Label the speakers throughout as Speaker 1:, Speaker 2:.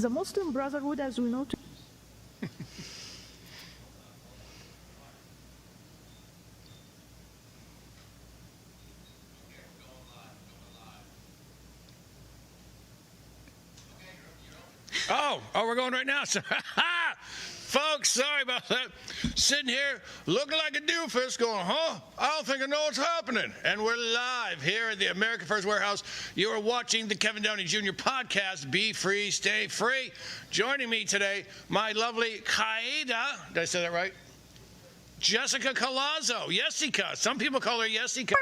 Speaker 1: The Muslim Brotherhood, as we know,
Speaker 2: Oh, we're going right now. So, folks, sorry about that. Sitting here looking like a doofus going, I don't think I know what's happening. And we're live here at the America First Warehouse. You are watching the Kevin Downey Jr. podcast, Be Free, Stay Free. Joining me today, my lovely Qaeda. Did I say that right? Jessica Colazzo. Yessica. Some people call her Yessica.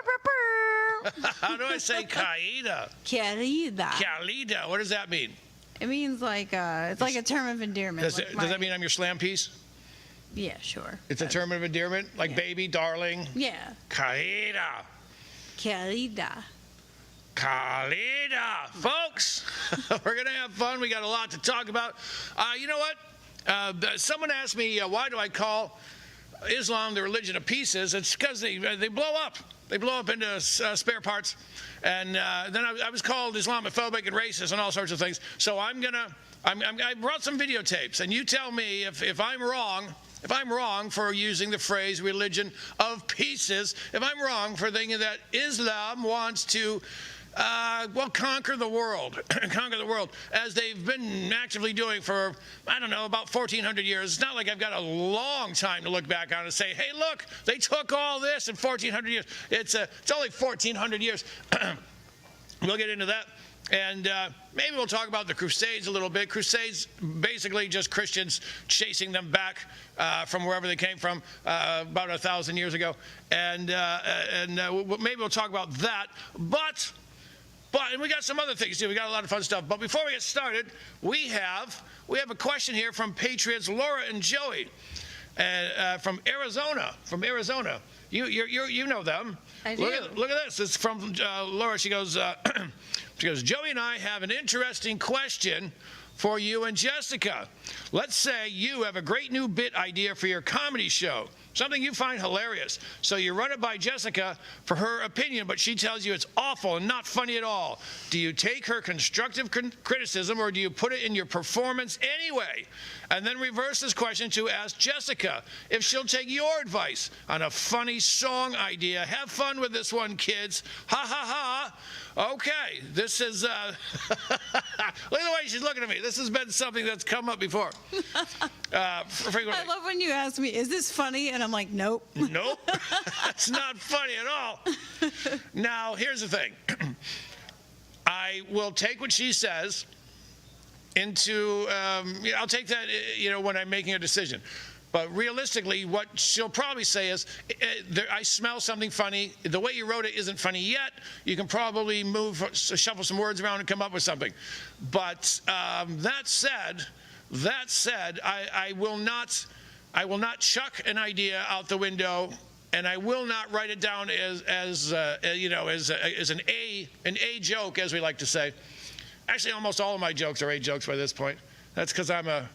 Speaker 2: How do I say Qaeda?
Speaker 3: Querida.
Speaker 2: What does that mean?
Speaker 3: It means like it's like a term of endearment.
Speaker 2: Does that mean I'm your slam piece?
Speaker 3: Yeah, sure.
Speaker 2: It's a term of endearment, like baby, darling.
Speaker 3: Yeah.
Speaker 2: Querida. Folks, we're gonna have fun. We got a lot to talk about. You know what? Someone asked me why do I call Islam the religion of pieces? It's because they blow up. They blow up into spare parts. And then I was called Islamophobic and racist and all sorts of things. So I brought some videotapes, and you tell me if I'm wrong. If I'm wrong for using the phrase religion of pieces, if I'm wrong for thinking that Islam wants to conquer the world, as they've been actively doing for, I don't know, about 1,400 years. It's not like I've got a long time to look back on and say, hey, look, they took all this in 1,400 years. It's only 1,400 years. We'll get into that. And maybe we'll talk about the Crusades a little bit. Crusades, basically just Christians chasing them back from wherever they came from about 1,000 years ago. And maybe we'll talk about that. But we got some other things too. We got a lot of fun stuff. But before we get started, we have a question here from Patriots Laura and Joey, from Arizona. You know them.
Speaker 3: I do.
Speaker 2: Look at this. It's from Laura. She goes, Joey and I have an interesting question for you and Jessica. Let's say you have a great new bit idea for your comedy show, something you find hilarious. So you run it by Jessica for her opinion, but she tells you it's awful and not funny at all. Do you take her constructive criticism, or do you put it in your performance anyway? And then reverse this question to ask Jessica if she'll take your advice on a funny song idea. Have fun with this one, kids. Ha, ha, ha. Okay, this is, look at the way she's looking at me. This has been something that's come up before.
Speaker 3: I love when you ask me, is this funny? And I'm like, nope.
Speaker 2: Nope. That's not funny at all. Now, here's the thing. I will take what she says into, I'll take that, when I'm making a decision. But realistically, what she'll probably say is, I smell something funny. The way you wrote it isn't funny yet. You can probably shuffle some words around and come up with something. But that said, I will not chuck an idea out the window, and I will not write it down as an A joke, as we like to say. Actually, almost all of my jokes are A jokes by this point. That's because I'm a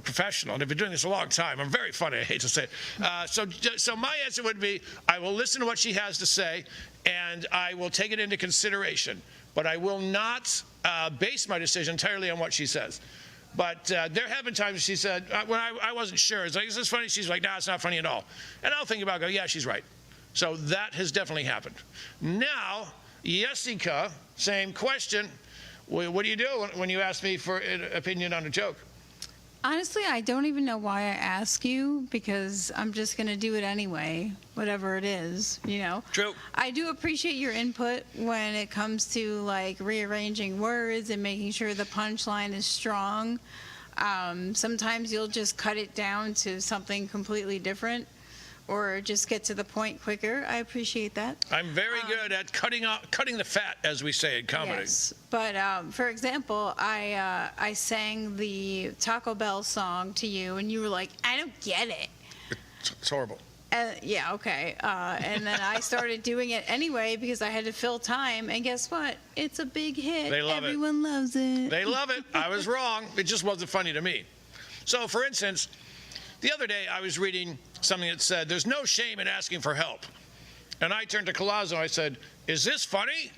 Speaker 2: professional, and I've been doing this a long time. I'm very funny, I hate to say it. So my answer would be, I will listen to what she has to say, and I will take it into consideration. But I will not base my decision entirely on what she says. But there have been times she said, when I wasn't sure, it's like, is this funny? She's like, nah, it's not funny at all. And I'll think about it, go, yeah, she's right. So that has definitely happened. Now, Jessica, same question. What do you do when you ask me for an opinion on a joke?
Speaker 3: Honestly, I don't even know why I ask you, because I'm just going to do it anyway, whatever it is,
Speaker 2: True.
Speaker 3: I do appreciate your input when it comes to, like, rearranging words and making sure the punchline is strong. Sometimes you'll just cut it down to something completely different, or just get to the point quicker. I appreciate that.
Speaker 2: I'm very good at cutting the fat, as we say in comedy.
Speaker 3: Yes, but for example, I sang the Taco Bell song to you, and you were like, I don't get it.
Speaker 2: It's horrible.
Speaker 3: Yeah, okay. And then I started doing it anyway because I had to fill time, and guess what? It's a big hit.
Speaker 2: They love
Speaker 3: Everyone loves it.
Speaker 2: They love it. I was wrong. It just wasn't funny to me. So, for instance, the other day I was reading something that said, there's no shame in asking for help. And I turned to Colazzo and I said, is this funny?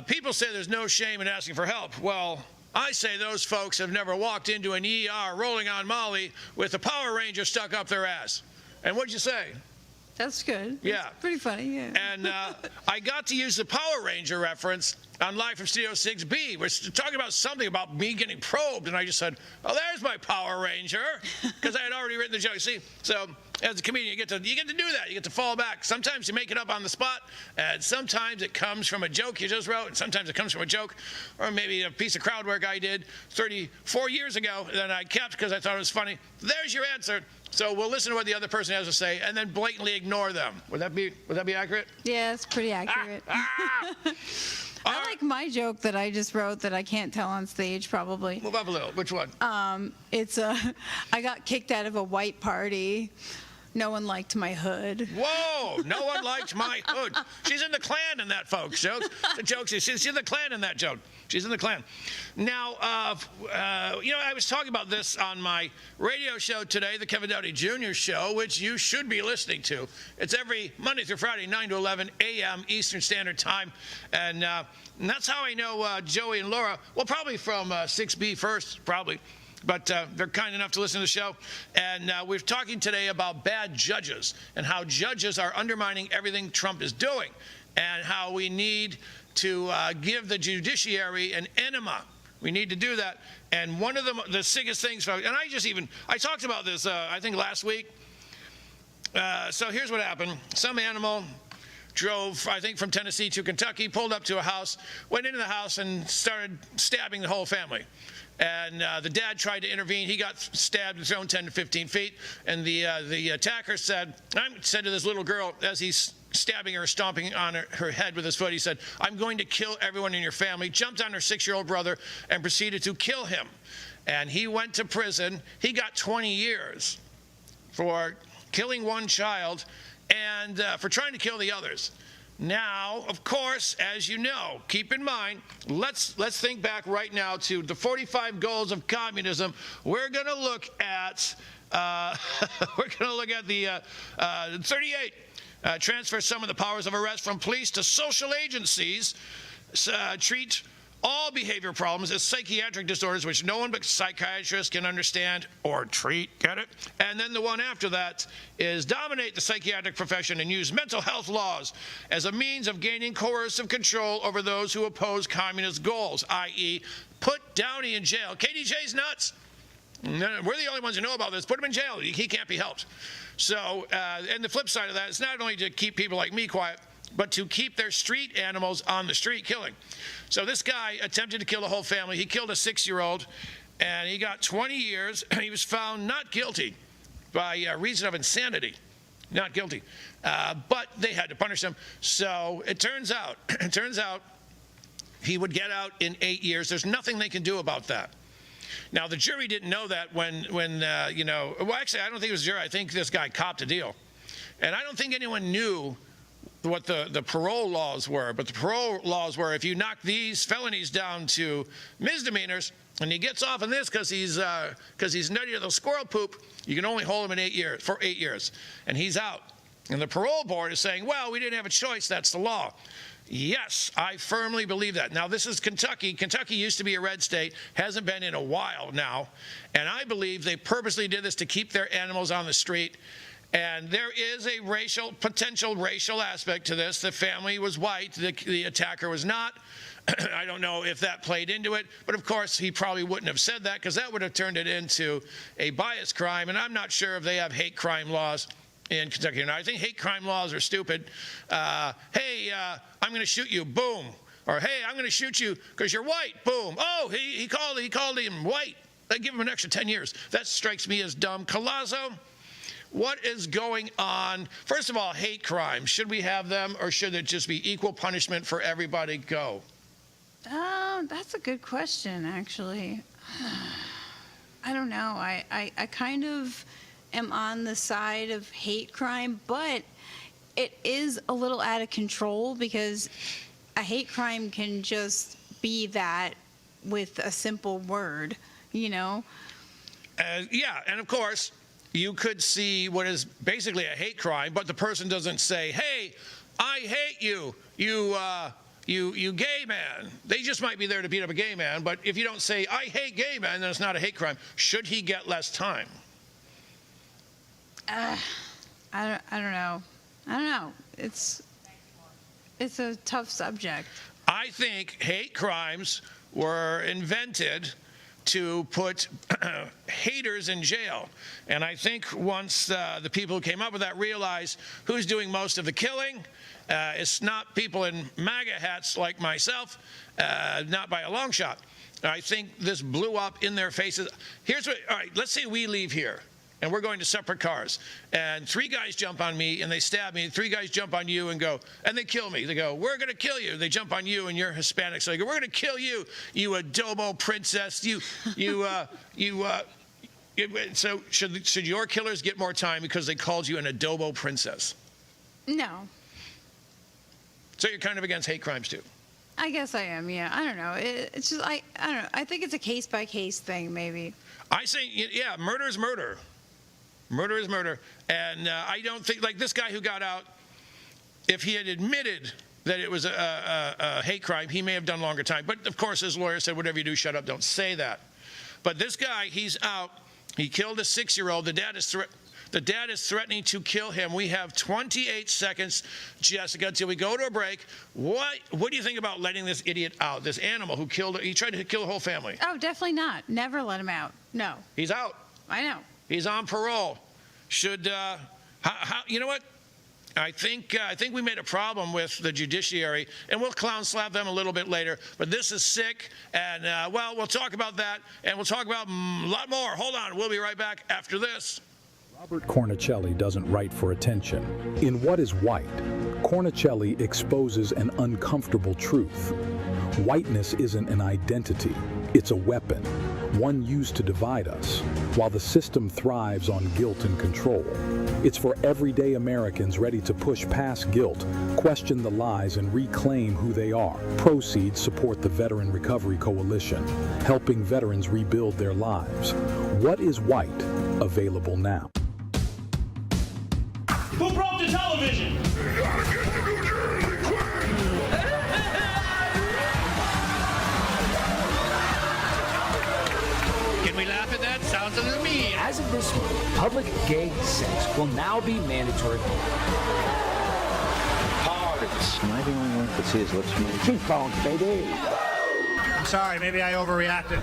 Speaker 2: People say there's no shame in asking for help. Well, I say those folks have never walked into an ER rolling on Molly with a Power Ranger stuck up their ass. And what'd you say?
Speaker 3: That's good.
Speaker 2: Yeah.
Speaker 3: That's pretty funny, yeah.
Speaker 2: And I got to use the Power Ranger reference on Live from Studio 6B. We're talking about something about me getting probed, and I just said, oh, there's my Power Ranger, because I had already written the joke. See, so as a comedian, you get to do that. You get to fall back. Sometimes you make it up on the spot, and sometimes it comes from a joke you just wrote, and sometimes it comes from a joke, or maybe a piece of crowd work I did 34 years ago that I kept because I thought it was funny. There's your answer. So we'll listen to what the other person has to say and then blatantly ignore them. Would that be accurate? Yeah,
Speaker 3: it's pretty accurate. I like my joke that I just wrote that I can't tell on stage, probably.
Speaker 2: Move up a little. Which one?
Speaker 3: It's I got kicked out of a white party. No one liked my hood.
Speaker 2: Whoa! No one liked my hood. She's in the Klan in that, folks. The joke. She's in the Klan in that joke. She's in the Klan. Now, I was talking about this on my radio show today, the Kevin Downey Jr. Show, which you should be listening to. It's every Monday through Friday, 9 to 11 a.m. Eastern Standard Time. And that's how I know Joey and Laura. Well, probably from 6B first, probably. But they're kind enough to listen to the show. And we're talking today about bad judges and how judges are undermining everything Trump is doing and how we need to give the judiciary an enema. We need to do that. And one of the sickest things, and I talked about this, I think, last week. So here's what happened. Some animal drove, I think, from Tennessee to Kentucky, pulled up to a house, went into the house, and started stabbing the whole family. And the dad tried to intervene. He got stabbed and thrown 10 to 15 feet. And the attacker said to this little girl, as he's stabbing her, stomping on her head with his foot, he said, I'm going to kill everyone in your family, jumped on her 6-year-old brother, and proceeded to kill him. And he went to prison. He got 20 years for killing one child and for trying to kill the others. Now, of course, as you know, keep in mind, let's think back right now to the 45 goals of communism. We're going to look at the 38. Transfer some of the powers of arrest from police to social agencies. Treat all behavior problems as psychiatric disorders, which no one but psychiatrists can understand or treat. Get it? And then the one after that is dominate the psychiatric profession and use mental health laws as a means of gaining coercive control over those who oppose communist goals, i.e., put Downey in jail. KDJ's nuts. We're the only ones who know about this. Put him in jail. He can't be helped. So, and the flip side of that is not only to keep people like me quiet, but to keep their street animals on the street killing. So this guy attempted to kill the whole family. He killed a 6-year-old, and he got 20 years. He was found not guilty by reason of insanity. Not guilty. But they had to punish him. So it turns out he would get out in 8 years. There's nothing they can do about that. Now, the jury didn't know that when well, actually, I don't think it was a jury. I think this guy copped a deal. And I don't think anyone knew what the parole laws were, but the parole laws were if you knock these felonies down to misdemeanors and he gets off on this because he's nutty to the squirrel poop, you can only hold him for 8 years, and he's out. And the parole board is saying, well, we didn't have a choice, that's the law. Yes, I firmly believe that. Now, this is Kentucky. Kentucky used to be a red state, hasn't been in a while now, and I believe they purposely did this to keep their animals on the street. And there is a potential racial aspect to this. The family was white, the attacker was not. I don't know if that played into it, but of course he probably wouldn't have said that because that would have turned it into a bias crime, and I'm not sure if they have hate crime laws in Kentucky. Now, I think hate crime laws are stupid. Hey, I'm going to shoot you, boom. Or hey, I'm going to shoot you because you're white, boom. Oh, he called him white. They give him an extra 10 years. That strikes me as dumb. Collazo, what is going on? First of all, hate crimes. Should we have them, or should it just be equal punishment for everybody? Go.
Speaker 3: That's a good question, actually. I don't know. I kind of am on the side of hate crime, but it is a little out of control because a hate crime can just be that with a simple word, you know?
Speaker 2: Yeah, and of course, you could see what is basically a hate crime, but the person doesn't say, hey, I hate you, you you gay man, they just might be there to beat up a gay man, but if you don't say, I hate gay men, then it's not a hate crime. Should he get less time?
Speaker 3: I don't know. I don't know. It's a tough subject.
Speaker 2: I think hate crimes were invented to put haters in jail. And I think once the people who came up with that realized who's doing most of the killing, it's not people in MAGA hats like myself, not by a long shot. I think this blew up in their faces. Here's what, all right, let's say we leave here and we're going to separate cars, and 3 guys jump on me and they stab me, 3 guys jump on you and go, and they kill me. They go, we're going to kill you. They jump on you and you're Hispanic, so they go, we're going to kill you, you adobo princess. So should your killers get more time because they called you an adobo princess?
Speaker 3: No.
Speaker 2: So you're kind of against hate crimes too?
Speaker 3: I guess I am, yeah. I don't know. It's just, I don't know. I think it's a case-by-case thing, maybe.
Speaker 2: I say, yeah, murder is murder. Murder is murder. And I don't think, like this guy who got out, if he had admitted that it was a hate crime, he may have done longer time. But, of course, his lawyer said, whatever you do, shut up, don't say that. But this guy, he's out. He killed a 6-year-old. The dad is threatening to kill him. We have 28 seconds, Jessica, until we go to a break. What do you think about letting this idiot out, this animal who he tried to kill the whole family?
Speaker 3: Oh, definitely not. Never let him out. No.
Speaker 2: He's out.
Speaker 3: I know.
Speaker 2: He's on parole. Should, you know what? I think we made a problem with the judiciary, and we'll clown slap them a little bit later. But this is sick, and, well, we'll talk about that, and we'll talk about a lot more. Hold on. We'll be right back after this.
Speaker 4: Robert Cornicelli doesn't write for attention. In What is White, Cornicelli exposes an uncomfortable truth. Whiteness isn't an identity, it's a weapon, one used to divide us, while the system thrives on guilt and control. It's for everyday Americans ready to push past guilt, question the lies, and reclaim who they are. Proceeds support the Veteran Recovery Coalition, helping veterans rebuild their lives. What is White? Available now.
Speaker 5: Who broke the television?
Speaker 2: Can we laugh at that? Sounds a little mean.
Speaker 6: As of this month, public gay sex will now be mandatory.
Speaker 7: Parties. Am I the only one that could see his lips move? Cheekbones, baby.
Speaker 5: I'm sorry, maybe I overreacted.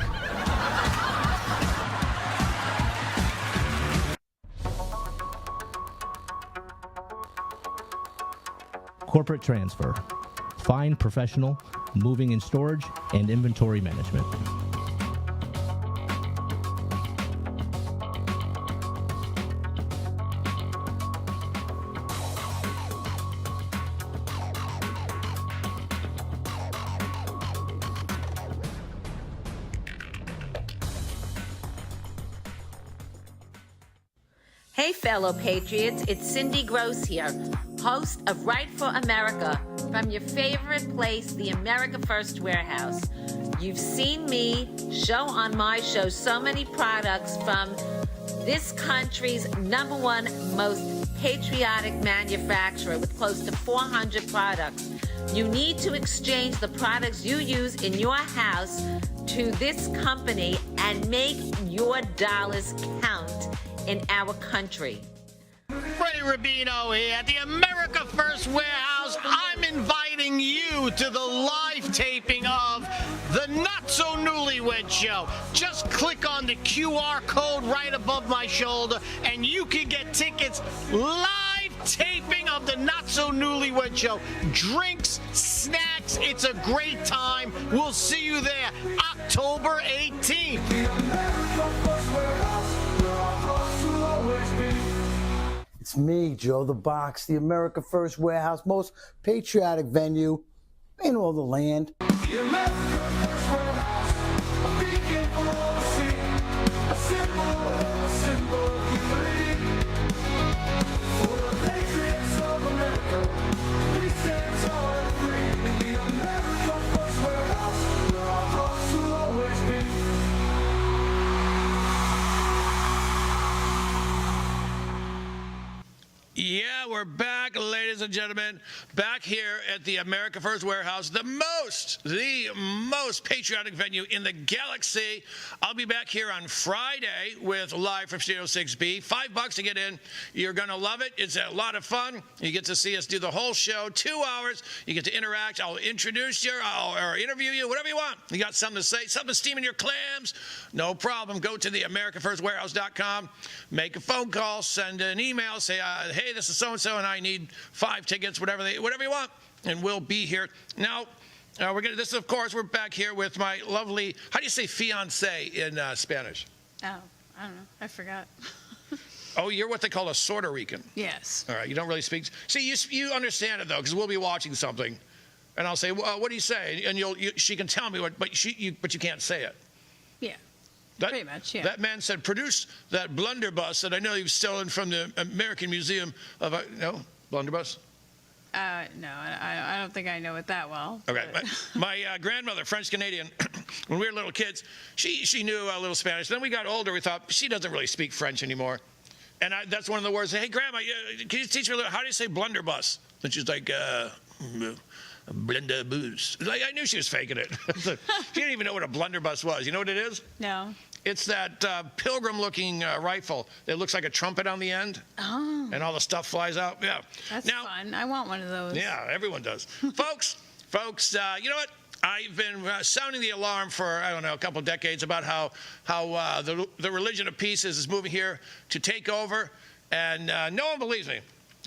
Speaker 8: Corporate transfer, fine professional, moving and storage, and inventory management.
Speaker 9: Hey, fellow patriots, it's Cindy Gross here, host of Right for America, from your favorite place, the America First Warehouse. You've seen me show on my show so many products from this country's #1 most patriotic manufacturer with close to 400 products. You need to exchange the products you use in your house to this company and make your dollars count in our country.
Speaker 10: Freddie Rubino here at the America First Warehouse. I'm inviting you to the live taping of the Not So Newlywed Show. Just click on the QR code right above my shoulder and you can get tickets. Live taping of the Not So Newlywed Show. Drinks, snacks, it's a great time. We'll see you there October 18th.
Speaker 11: It's me, Joe the Box, the America First Warehouse, most patriotic venue in all the land.
Speaker 12: The America First Warehouse, a beacon for all to see, a symbol of unity. For the patriots of America, we stand tall and free. In the America First Warehouse, where our hearts will always be.
Speaker 2: Yeah, we're back, ladies and gentlemen. Back here at the America First Warehouse, the most patriotic venue in the galaxy. I'll be back here on Friday with Live from Studio 6B. $5 to get in. You're going to love it. It's a lot of fun. You get to see us do the whole show, 2 hours. You get to interact. I'll introduce you or interview you, whatever you want. You got something to say, something steaming your clams? No problem. Go to the AmericaFirstWarehouse.com. Make a phone call. Send an email. Say, hey, this is so-and-so, and I need 5 tickets, whatever you want, and we'll be here. Now, of course, we're back here with my lovely, how do you say fiance in Spanish?
Speaker 3: Oh, I don't know. I forgot.
Speaker 2: Oh, you're what they call a Puerto Rican.
Speaker 3: Yes.
Speaker 2: All right, you don't really speak. See, you understand it, though, because we'll be watching something, and I'll say, well, what do you say? And she can tell me what, but you can't say it.
Speaker 3: Yeah. Pretty much, yeah.
Speaker 2: That man said, produce that blunderbuss that I know you've stolen from the American Museum of, no, blunderbuss?
Speaker 3: No, I don't think I know it that well.
Speaker 2: Okay, my grandmother, French-Canadian, when we were little kids, she knew a little Spanish. Then we got older, we thought, she doesn't really speak French anymore. And that's one of the words, hey, Grandma, can you teach me a little, how do you say blunderbuss? And she's like, blunderbuss. Like, I knew she was faking it. She didn't even know what a blunderbuss was. You know what it is?
Speaker 3: No.
Speaker 2: It's that pilgrim-looking rifle that looks like a trumpet on the end.
Speaker 3: Oh.
Speaker 2: And all the stuff flies out. Yeah.
Speaker 3: That's fun. I want one of those.
Speaker 2: Yeah, everyone does. folks, you know what? I've been sounding the alarm for, I don't know, a couple of decades about how the religion of peace is moving here to take over. And no one believes me.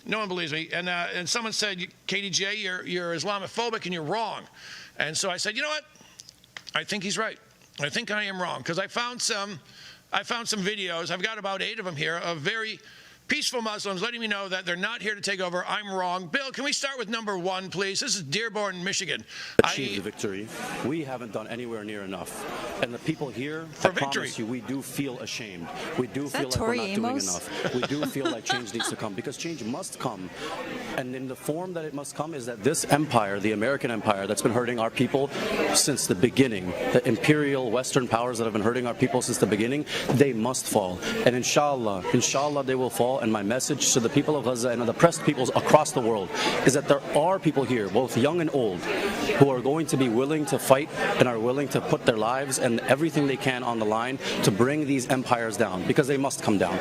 Speaker 2: No one believes me. And someone said, KDJ, you're Islamophobic and you're wrong. And so I said, you know what? I think he's right. I think I am wrong, because I found some videos. I've got about 8 of them here of very peaceful Muslims letting me know that they're not here to take over. I'm wrong. Bill, can we start with number 1, please? This is Dearborn, Michigan.
Speaker 13: Achieve the victory. We haven't done anywhere near enough. And the people here, I promise you, we do feel ashamed. We do feel like we're not doing enough. We do feel like change needs to come, because change must come. And in the form that it must come is that this empire, the American empire, that's been hurting our people since the beginning, the imperial Western powers that have been hurting our people since the beginning, they must fall. And inshallah, they will fall. And my message to the people of Gaza and the oppressed peoples across the world is that there are people here, both young and old, who are going to be willing to fight and are willing to put their lives and everything they can on the line to bring these empires down, because they must come down.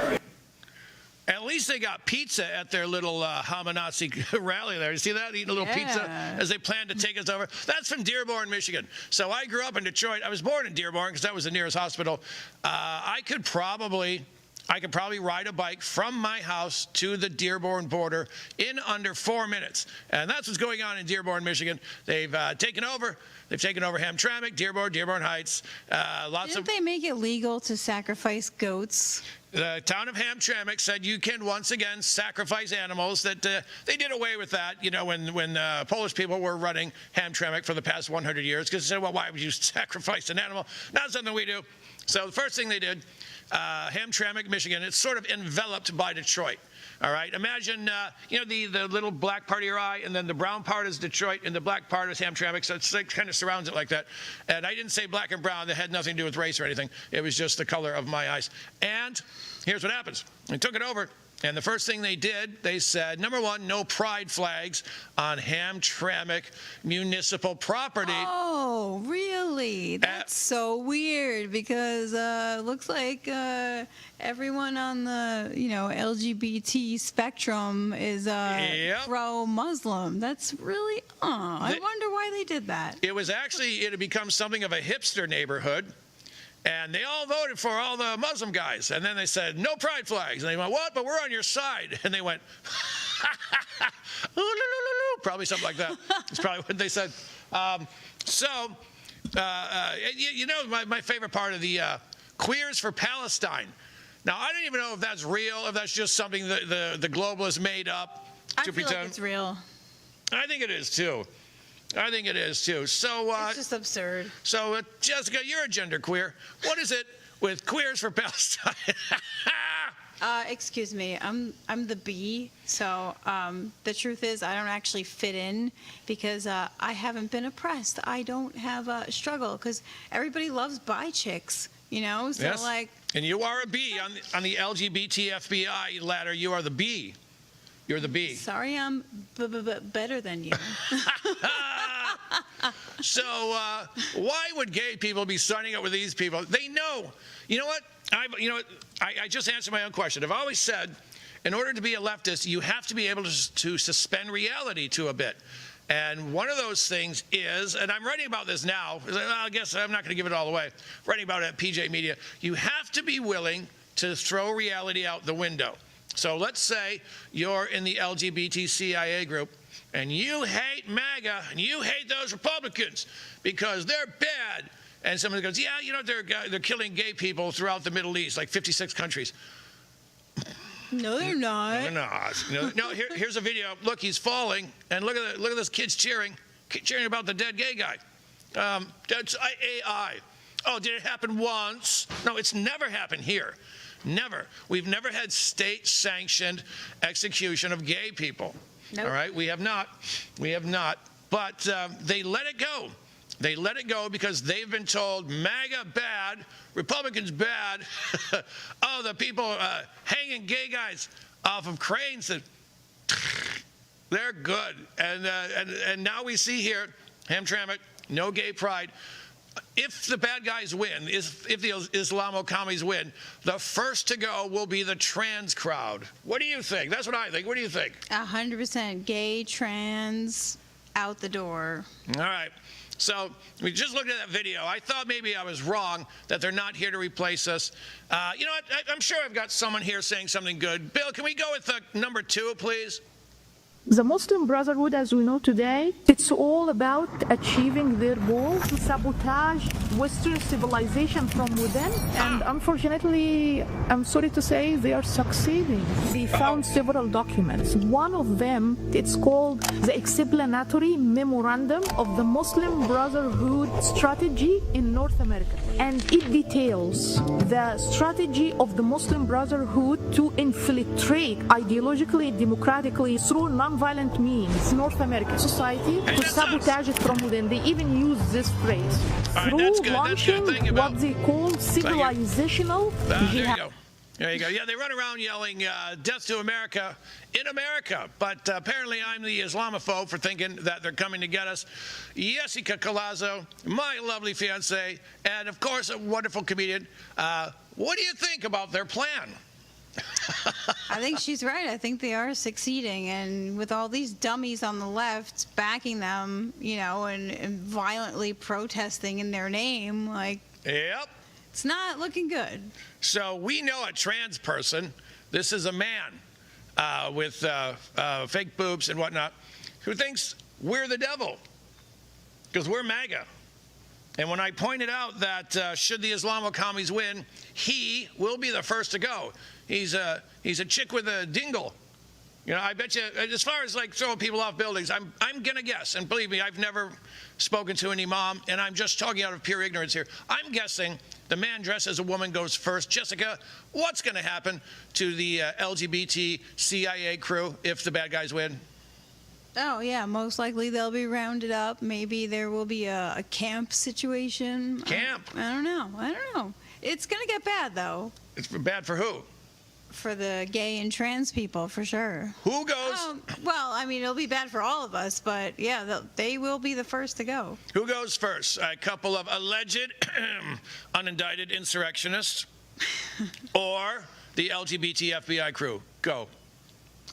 Speaker 2: At least they got pizza at their little Hamanasi rally there. You see that? Eating a little pizza as they plan to take us over. That's from Dearborn, Michigan. So I grew up in Detroit. I was born in Dearborn because that was the nearest hospital. I could probably ride a bike from my house to the Dearborn border in under 4 minutes. And that's what's going on in Dearborn, Michigan. They've taken over. They've taken over Hamtramck, Dearborn Heights.
Speaker 3: Didn't they make it legal to sacrifice goats?
Speaker 2: The town of Hamtramck said you can once again sacrifice animals. That they did away with that, you know, when Polish people were running Hamtramck for the past 100 years, because they said, well, why would you sacrifice an animal? Not something we do. So the first thing they did, Hamtramck, Michigan, it's sort of enveloped by Detroit. All right, imagine, the little black part of your eye, and then the brown part is Detroit, and the black part is Hamtramck, so it's like, kind of surrounds it like that. And I didn't say black and brown. That had nothing to do with race or anything. It was just the color of my eyes. And here's what happens. They took it over, and the first thing they did, they said, number 1, no pride flags on Hamtramck municipal property.
Speaker 3: Oh, really? That's so weird, because looks like everyone on the LGBT spectrum is pro-Muslim. That's really I wonder why they did that.
Speaker 2: It had become something of a hipster neighborhood. And they all voted for all the Muslim guys. And then they said, no pride flags. And they went, what? But we're on your side. And they went, probably something like that. It's probably what they said. My favorite part of the Queers for Palestine. Now, I don't even know if that's real, if that's just something that the globalists made up to pretend.
Speaker 3: Like it's real.
Speaker 2: I think it is, too. So,
Speaker 3: it's just absurd.
Speaker 2: So, Jessica, you're a genderqueer. What is it with Queers for Palestine?
Speaker 3: Excuse me, I'm the B, so the truth is I don't actually fit in, because I haven't been oppressed. I don't have a struggle, because everybody loves bi chicks, so
Speaker 2: yes. And you are a B on the LGBT FBI ladder. You are the B. You're the B.
Speaker 3: Sorry, I'm better than you.
Speaker 2: So why would gay people be signing up with these people? They know. You know what? I just answered my own question. I've always said, in order to be a leftist, you have to be able to suspend reality to a bit. And one of those things is, and I'm writing about this now, I guess I'm not going to give it all away, writing about it at PJ Media, you have to be willing to throw reality out the window. So let's say you're in the LGBT CIA group, and you hate MAGA, and you hate those Republicans because they're bad. And somebody goes, yeah, you know, they're killing gay people throughout the Middle East, like 56 countries.
Speaker 3: No, they're not.
Speaker 2: They're not. No, here's a video. Look, he's falling, and look at this kid's cheering about the dead gay guy. That's AI. Oh, did it happen once? No, it's never happened here. Never. We've never had state-sanctioned execution of gay people. Nope. All right, we have not. We have not. But they let it go. They let it go because they've been told MAGA bad, Republicans bad. Oh, the people hanging gay guys off of cranes, they're good. And now we see here, Hamtramck, no gay pride. If the bad guys win, if the Islamo-commies win, the first to go will be the trans crowd. What do you think? That's what I think. What do you think?
Speaker 3: 100% gay, trans, out the door.
Speaker 2: All right. So we just looked at that video. I thought maybe I was wrong that they're not here to replace us. You know what? I'm sure I've got someone here saying something good. Bill, can we go with number 2, please?
Speaker 1: The Muslim Brotherhood, as we know today, it's all about achieving their goal to sabotage Western civilization from within. And unfortunately, I'm sorry to say, they are succeeding. They found several documents. One of them, it's called the Explanatory Memorandum of the Muslim Brotherhood Strategy in North America. And it details the strategy of the Muslim Brotherhood to infiltrate ideologically, democratically, through non-violent means North American society to sabotage it from within. They even use this phrase through launching what they call civilizational jihad.
Speaker 2: There you go. Yeah, they run around yelling, death to America in America. But apparently I'm the Islamophobe for thinking that they're coming to get us. Jessica Collazo, my lovely fiance, and of course a wonderful comedian. What do you think about their plan?
Speaker 3: I think she's right. I think they are succeeding. And with all these dummies on the left backing them, you know, and violently protesting in their name, like,
Speaker 2: yep.
Speaker 3: It's not looking good.
Speaker 2: So we know a trans person. This is a man with fake boobs and whatnot who thinks we're the devil because we're MAGA. And when I pointed out that should the Islamo-commies win, he will be the first to go. He's a chick with a dingle. You know, I bet you, as far as like throwing people off buildings, I'm gonna guess, and believe me, I've never spoken to an imam, and I'm just talking out of pure ignorance here. I'm guessing the man dressed as a woman goes first. Jessica, what's gonna happen to the LGBT CIA crew if the bad guys win?
Speaker 3: Oh, yeah, most likely they'll be rounded up. Maybe there will be a camp situation.
Speaker 2: Camp?
Speaker 3: I don't know. It's gonna get bad, though.
Speaker 2: It's bad for who?
Speaker 3: For the gay and trans people, for sure.
Speaker 2: Who goes?
Speaker 3: Well, I mean, it'll be bad for all of us, but yeah, they will be the first to go.
Speaker 2: Who goes first? A couple of alleged unindicted insurrectionists or the LGBT FBI crew? Go.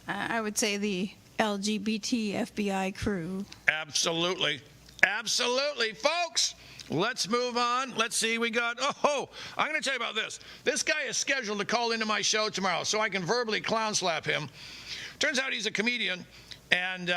Speaker 3: I would say the LGBT FBI crew.
Speaker 2: Absolutely. Absolutely. Folks, let's move on. Let's see. We got, I'm going to tell you about this. This guy is scheduled to call into my show tomorrow so I can verbally clown slap him. Turns out he's a comedian, and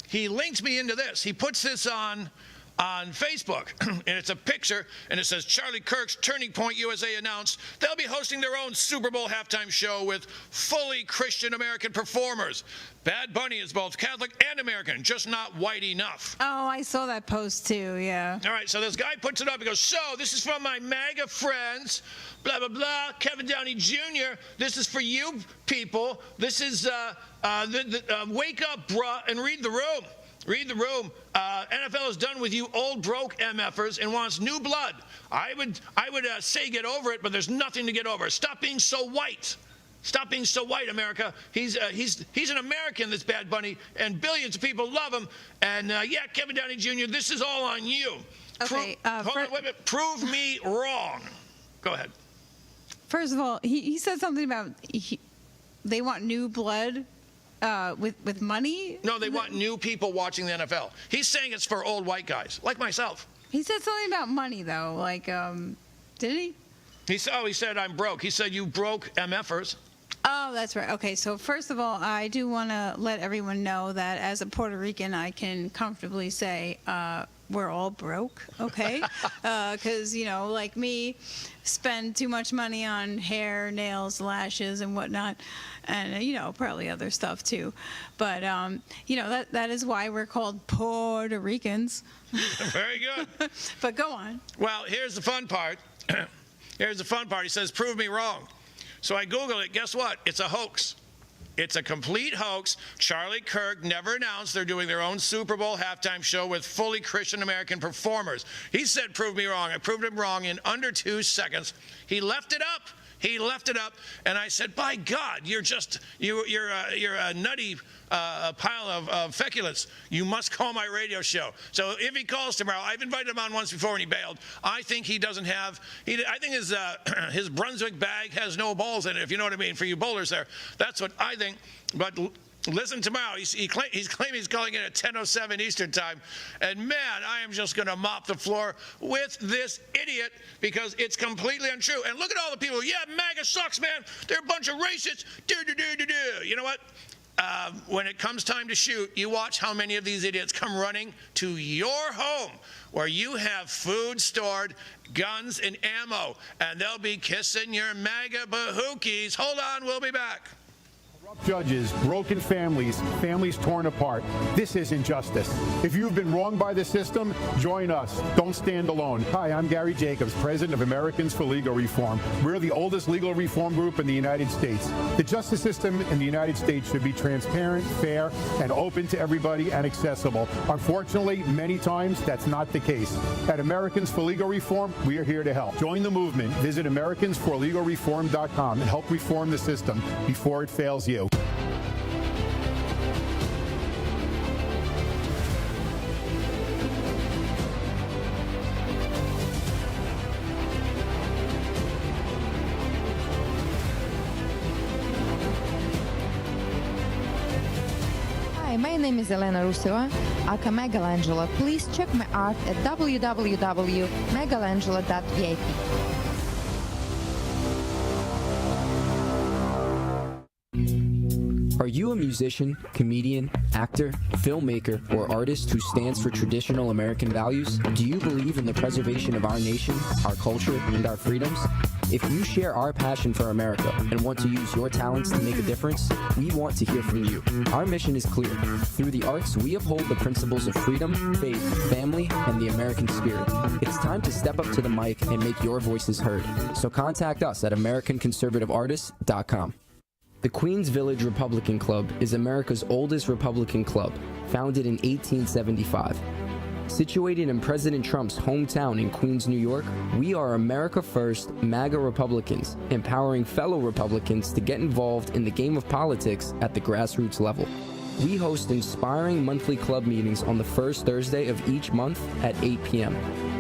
Speaker 2: he linked me into this. He puts this on Facebook, and it's a picture, and it says, Charlie Kirk's Turning Point USA announced they'll be hosting their own Super Bowl halftime show with fully Christian American performers. Bad Bunny is both Catholic and American, just not white enough.
Speaker 3: Oh, I saw that post too, yeah.
Speaker 2: All right, so this guy puts it up. He goes, so this is from my MAGA friends, blah, blah, blah, Kevin Downey Jr. This is for you people. This is, wake up, bruh, and read the room. Read the room. NFL is done with you old broke MFers and wants new blood. I would say get over it, but there's nothing to get over. Stop being so white. Stop being so white, America. He's an American, this Bad Bunny, and billions of people love him. And yeah, Kevin Downey Jr., this is all on you.
Speaker 3: Okay.
Speaker 2: Hold on, wait a minute. Prove me wrong. Go ahead.
Speaker 3: First of all, he said something about they want new blood with money.
Speaker 2: No, they want new people watching the NFL. He's saying it's for old white guys, like myself.
Speaker 3: He said something about money, though. Like, did he?
Speaker 2: He said I'm broke. He said you broke MFers.
Speaker 3: Oh, that's right. Okay, so first of all, I do want to let everyone know that as a Puerto Rican, I can comfortably say we're all broke, okay? Because, you know, like me, spend too much money on hair, nails, lashes, and whatnot, and, you know, probably other stuff, too. But, you know, that is why we're called Puerto Ricans.
Speaker 2: Very good.
Speaker 3: But go on.
Speaker 2: Well, here's the fun part. Here's the fun part. He says, prove me wrong. So I Googled it. Guess what? It's a hoax. It's a complete hoax. Charlie Kirk never announced they're doing their own Super Bowl halftime show with fully Christian American performers. He said, prove me wrong. I proved him wrong in under 2 seconds. He left it up. He left it up, and I said, by God, you're a nutty pile of feculence. You must call my radio show. So if he calls tomorrow, I've invited him on once before and he bailed. I think he doesn't have, I think his Brunswick bag has no balls in it, if you know what I mean, for you bowlers there. That's what I think. But listen tomorrow. He's claiming he's calling in at 10:07 Eastern time. And man, I am just going to mop the floor with this idiot because it's completely untrue. And look at all the people. Yeah, MAGA sucks, man. They're a bunch of racists. You know what? When it comes time to shoot, you watch how many of these idiots come running to your home where you have food stored, guns, and ammo. And they'll be kissing your MAGA bahookies. Hold on, we'll be back.
Speaker 14: Judges, broken families, families torn apart. This isn't justice. If you've been wronged by the system, join us. Don't stand alone. Hi, I'm Gary Jacobs, president of Americans for Legal Reform. We're the oldest legal reform group in the United States. The justice system in the United States should be transparent, fair, and open to everybody and accessible. Unfortunately, many times that's not the case. At Americans for Legal Reform, we are here to help. Join the movement. Visit AmericansForLegalReform.com and help reform the system before it fails you.
Speaker 15: My name is Elena Ruseva, aka Megalangela. Please check my art at www.megalangela.vip.
Speaker 16: Are you a musician, comedian, actor, filmmaker, or artist who stands for traditional American values? Do you believe in the preservation of our nation, our culture, and our freedoms? If you share our passion for America and want to use your talents to make a difference, we want to hear from you. Our mission is clear. Through the arts, we uphold the principles of freedom, faith, family, and the American spirit. It's time to step up to the mic and make your voices heard. So contact us at AmericanConservativeArtists.com. The Queens Village Republican Club is America's oldest Republican club, founded in 1875. Situated in President Trump's hometown in Queens, New York, we are America First MAGA Republicans, empowering fellow Republicans to get involved in the game of politics at the grassroots level. We host inspiring monthly club meetings on the first Thursday of each month at 8 p.m.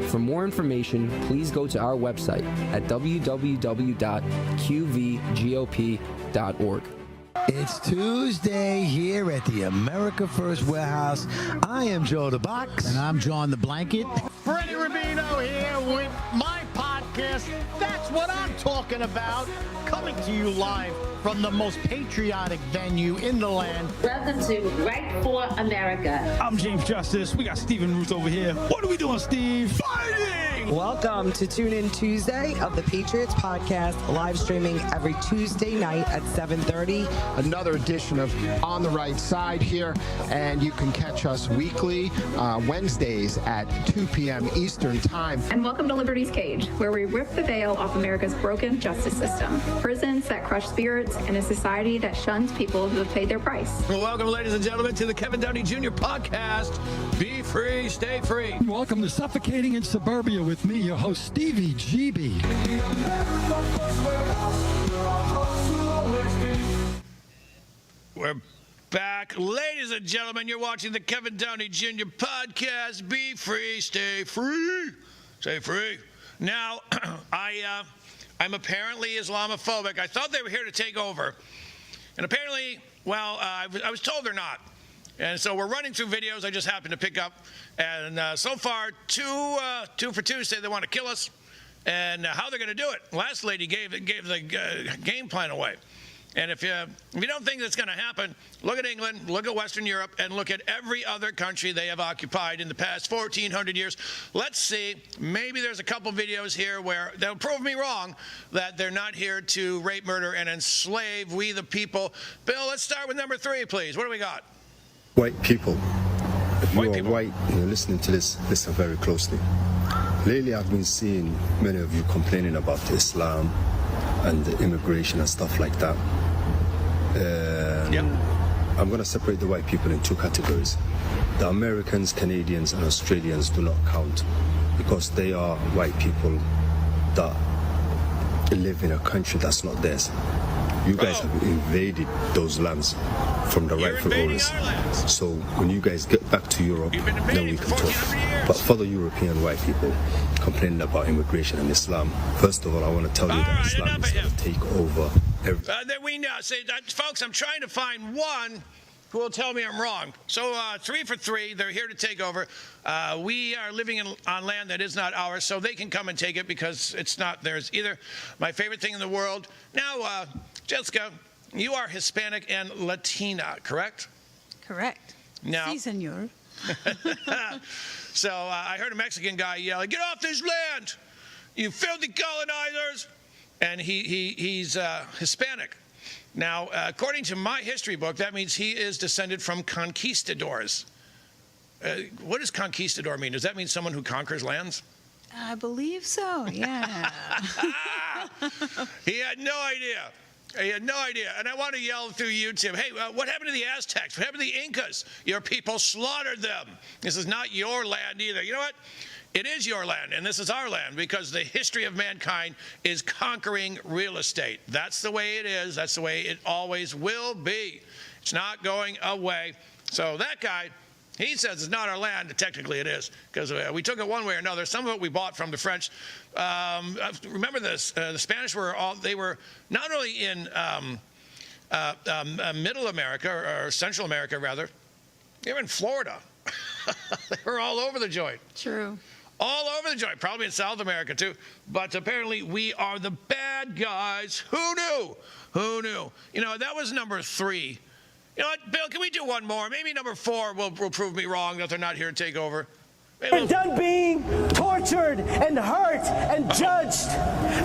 Speaker 16: For more information, please go to our website at www.qvgop.org.
Speaker 11: It's Tuesday here at the America First Warehouse. I am Joe the Box.
Speaker 5: And I'm John the Blanket.
Speaker 10: Freddie Rubino here with my podcast. That's what I'm talking about. Coming to you live from the most patriotic venue in the land.
Speaker 9: Welcome to Right for America.
Speaker 5: I'm James Justice. We got Stephen Ruth over here. What are we doing, Steve? Fighting!
Speaker 17: Welcome to Tune In Tuesday of the Patriots Podcast, live streaming every Tuesday night at 7:30.
Speaker 18: Another edition of On the Right Side here, and you can catch us weekly, Wednesdays at 2 p.m. Eastern Time.
Speaker 19: And welcome to Liberty's Cage, where we rip the veil off America's broken justice system. Prisons that crush spirits and a society that shuns people who have paid their price.
Speaker 2: Well, welcome, ladies and gentlemen, to the Kevin Downey Jr. podcast. Be free, stay free.
Speaker 20: Welcome to Suffocating in Suburbia with me, your host, Stevie GB.
Speaker 2: We're back. Ladies and gentlemen, you're watching the Kevin Downey Jr. podcast. Be free, stay free. Stay free. Now, I'm apparently Islamophobic. I thought they were here to take over. And apparently, well, I was told they're not. And so we're running through videos I just happened to pick up. And so far, two for Tuesday, they want to kill us. And how they're going to do it. Last lady gave the game plan away. And if you don't think that's going to happen, look at England, look at Western Europe, and look at every other country they have occupied in the past 1,400 years. Let's see. Maybe there's a couple videos here where they'll prove me wrong that they're not here to rape, murder, and enslave we the people. Bill, let's start with number 3, please. What do we got?
Speaker 21: White people. If you are white and you're listening to this, listen very closely. Lately, I've been seeing many of you complaining about Islam and the immigration and stuff like that. I'm going to separate the white people in 2 categories. The Americans, Canadians, and Australians do not count because they are white people that live in a country that's not theirs. You guys have invaded those lands from the rightful owners. So when you guys get back to Europe, then we can talk. But for the European white people complaining about immigration and Islam, first of all, I want to tell you that Islam is going to take over everything.
Speaker 2: Then we know. See, folks, I'm trying to find one who will tell me I'm wrong. So 3 for 3, they're here to take over. We are living on land that is not ours, so they can come and take it because it's not theirs either. My favorite thing in the world. Now, Jessica, you are Hispanic and Latina, correct?
Speaker 3: Correct.
Speaker 2: Now,
Speaker 3: Si, senor.
Speaker 2: So I heard a Mexican guy yell, "Get off this land, you filthy colonizers!" And he's Hispanic. Now, according to my history book, that means he is descended from conquistadors. What does conquistador mean? Does that mean someone who conquers lands?
Speaker 3: I believe so, yeah.
Speaker 2: He had no idea. He had no idea. And I want to yell through YouTube, hey, what happened to the Aztecs? What happened to the Incas? Your people slaughtered them. This is not your land either. You know what? It is your land, and this is our land, because the history of mankind is conquering real estate. That's the way it is. That's the way it always will be. It's not going away. So that guy, he says it's not our land. Technically it is, because we took it one way or another. Some of it we bought from the French. Remember this, the Spanish were not only in Middle America, or Central America rather, they were in Florida. They were all over the joint.
Speaker 3: True.
Speaker 2: All over the joint, probably in South America too. But apparently we are the bad guys. Who knew? Who knew? You know, that was number 3. You know what, Bill, can we do one more? Maybe number 4 will prove me wrong that they're not here to take over.
Speaker 22: We're done being tortured and hurt and judged.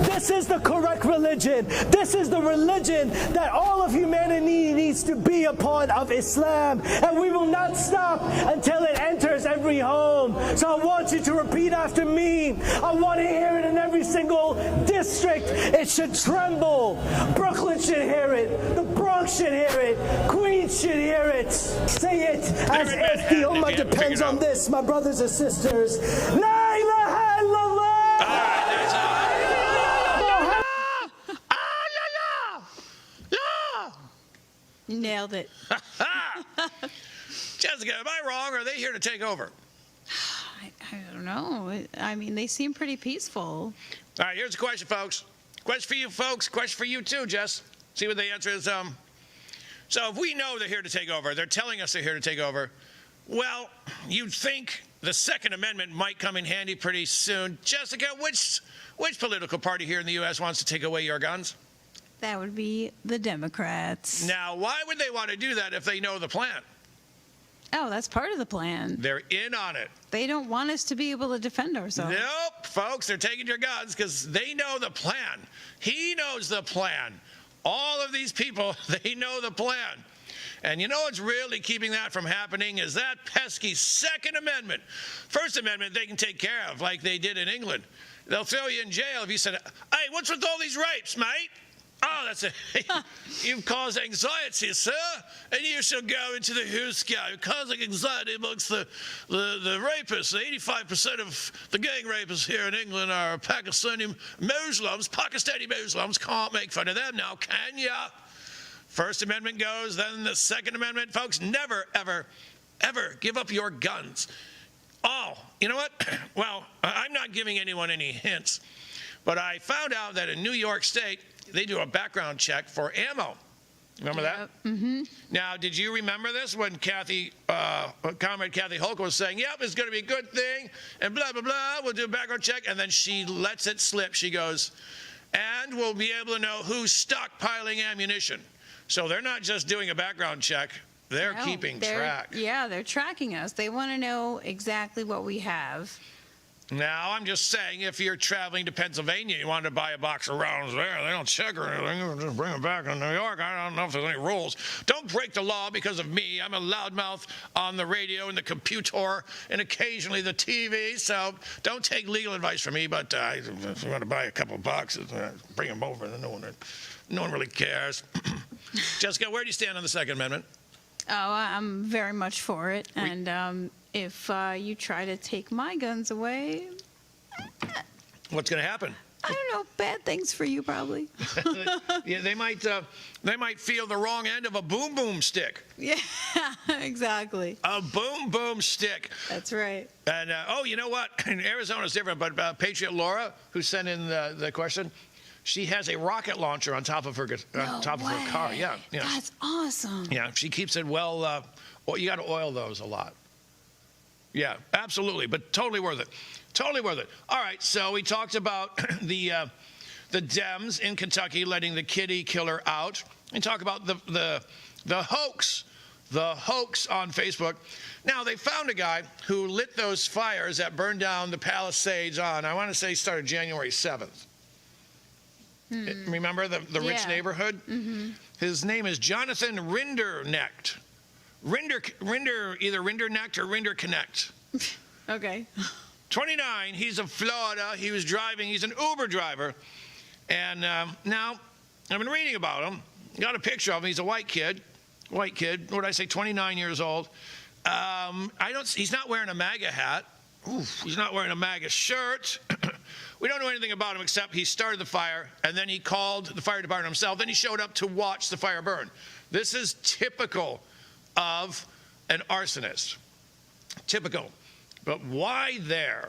Speaker 22: This is the correct religion. This is the religion that all of humanity needs to be a part of, Islam. And we will not stop until it enters every home. So I want you to repeat after me. I want to hear it in every single district. It should tremble. Brooklyn should hear it. The Bronx should hear it. Queens should hear it. Say it as if the Ummah depends on this, my brothers and sisters. La ilaha illallah!
Speaker 3: You nailed it.
Speaker 2: Jessica, am I wrong, or are they here to take over?
Speaker 3: I don't know. I mean, they seem pretty peaceful.
Speaker 2: All right, here's a question, folks. Question for you, folks. Question for you, too, Jess. See what the answer is. So if we know they're here to take over, they're telling us they're here to take over, well, you'd think the Second Amendment might come in handy pretty soon. Jessica, which political party here in the U.S. wants to take away your guns?
Speaker 3: That would be the Democrats.
Speaker 2: Now, why would they want to do that if they know the plan?
Speaker 3: Oh, that's part of the plan.
Speaker 2: They're in on it.
Speaker 3: They don't want us to be able to defend ourselves.
Speaker 2: Nope, folks, they're taking your guns because they know the plan. He knows the plan. All of these people, they know the plan. And you know what's really keeping that from happening is that pesky Second Amendment. First Amendment they can take care of like they did in England. They'll throw you in jail if you said, hey, what's with all these rapes, mate? Oh, that's it. You've caused anxiety, sir, and you shall go into the Huska. You're causing anxiety amongst the rapists. 85% of the gang rapists here in England are Pakistani Muslims. Pakistani Muslims. Can't make fun of them now, can ya? First Amendment goes, then the Second Amendment. Folks, never, ever, ever give up your guns. Oh, you know what? Well, I'm not giving anyone any hints, but I found out that in New York State, they do a background check for ammo. Remember that?
Speaker 3: Mm-hmm.
Speaker 2: Now, did you remember this when Comrade Kathy Hochul was saying, yep, it's going to be a good thing, and blah, blah, blah, we'll do a background check, and then she lets it slip. She goes, and we'll be able to know who's stockpiling ammunition. So they're not just doing a background check, they're keeping track.
Speaker 3: Yeah, they're tracking us. They want to know exactly what we have.
Speaker 2: Now, I'm just saying, if you're traveling to Pennsylvania, you want to buy a box of rounds there, they don't check or anything, just bring them back in New York. I don't know if there's any rules. Don't break the law because of me. I'm a loudmouth on the radio and the computer and occasionally the TV, so don't take legal advice from me, but if you want to buy a couple of boxes, bring them over. No one really cares. Jessica, where do you stand on the Second Amendment?
Speaker 3: Oh, I'm very much for it, and if you try to take my guns away,
Speaker 2: what's going to happen?
Speaker 3: I don't know, bad things for you probably.
Speaker 2: Yeah, they might feel the wrong end of a boom boom stick.
Speaker 3: Yeah, exactly.
Speaker 2: A boom boom stick.
Speaker 3: That's right.
Speaker 2: And oh, you know what? Arizona's different, but Patriot Laura, who sent in the question, she has a rocket launcher on top of her car. Yeah, yeah.
Speaker 3: That's awesome.
Speaker 2: Yeah, she keeps it well. Well, you got to oil those a lot. Yeah, absolutely, but totally worth it. Totally worth it. All right, so we talked about the Dems in Kentucky letting the kitty killer out. And talk about the hoax on Facebook. Now, they found a guy who lit those fires that burned down the Palisades on, I want to say, started January 7th. Remember the rich neighborhood? Mm-hmm. His name is Jonathan Rinderknecht. Either Rinderknecht or Rinderknecht.
Speaker 3: Okay.
Speaker 2: 29. He's of Florida. He was driving. He's an Uber driver. And now I've been reading about him. Got a picture of him. He's a white kid. What did I say? 29 years old. He's not wearing a MAGA hat. Oof, he's not wearing a MAGA shirt. We don't know anything about him except he started the fire, and then he called the fire department himself. Then he showed up to watch the fire burn. This is typical of an arsonist. Typical. But why there?